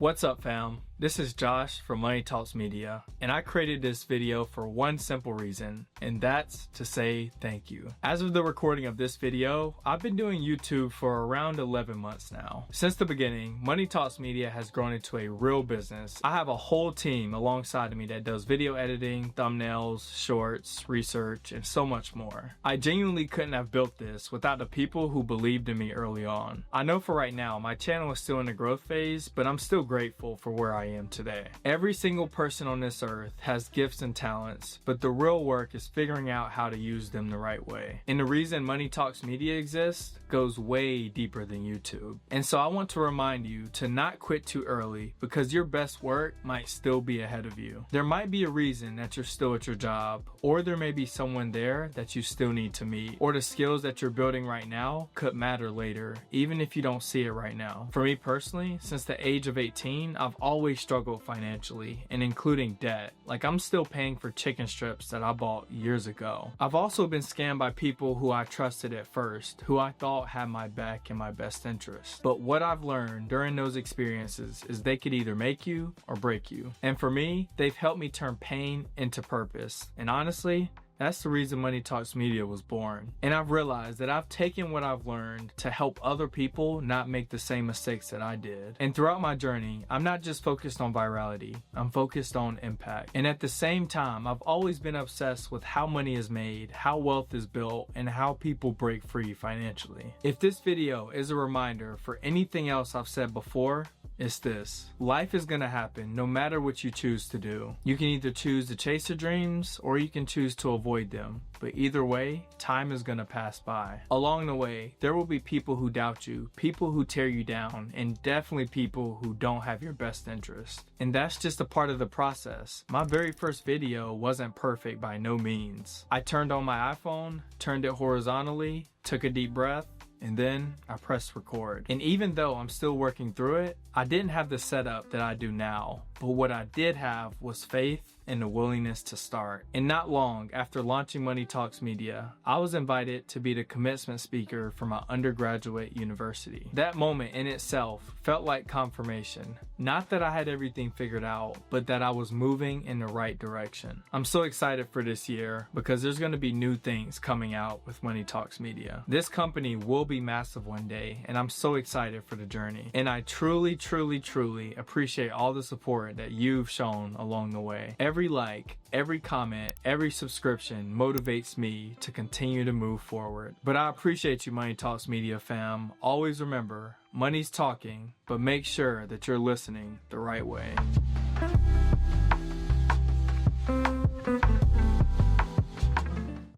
What's up, fam? This is Josh from Money Talks Media, and I created this video for one simple reason, and that's to say thank you. As of the recording of this video, I've been doing YouTube for around 11 months now. Since the beginning, Money Talks Media has grown into a real business. I have a whole team alongside of me that does video editing, thumbnails, shorts, research, and so much more. I genuinely couldn't have built this without the people who believed in me early on. I know for right now, my channel is still in the growth phase, but I'm still grateful for where I am today. Every single person on this earth has gifts and talents, but the real work is figuring out how to use them the right way. And the reason Money Talks Media exists goes way deeper than YouTube. And so I want to remind you to not quit too early, because your best work might still be ahead of you. There might be a reason that you're still at your job, or there may be someone there that you still need to meet, or the skills that you're building right now could matter later, even if you don't see it right now. For me personally, since the age of 18, I've always struggled financially, and including debt. Like, I'm still paying for chicken strips that I bought years ago. I've also been scammed by people who I trusted at first, who I thought had my back and my best interest. But what I've learned during those experiences is they could either make you or break you. And for me, they've helped me turn pain into purpose. And honestly, that's the reason Money Talks Media was born. And I've realized that I've taken what I've learned to help other people not make the same mistakes that I did. And throughout my journey, I'm not just focused on virality, I'm focused on impact. And at the same time, I've always been obsessed with how money is made, how wealth is built, and how people break free financially. If this video is a reminder for anything else I've said before, it's this. Life is gonna happen no matter what you choose to do. You can either choose to chase your dreams, or you can choose to avoid them. But either way, time is gonna pass by. Along the way, there will be people who doubt you, people who tear you down, and definitely people who don't have your best interest. And that's just a part of the process. My very first video wasn't perfect by no means. I turned on my iPhone, turned it horizontally, took a deep breath, and then I pressed record. And even though I'm still working through it, I didn't have the setup that I do now. But what I did have was faith and the willingness to start. And not long after launching Money Talks Media, I was invited to be the commencement speaker for my undergraduate university. That moment in itself felt like confirmation. Not that I had everything figured out, but that I was moving in the right direction. I'm so excited for this year because there's going to be new things coming out with Money Talks Media. This company will be massive one day, and I'm so excited for the journey. And I truly appreciate all the support that you've shown along the way. Every like, every comment, every subscription motivates me to continue to move forward. But I appreciate you, Money Talks Media fam. Always remember, money's talking, but make sure that you're listening the right way.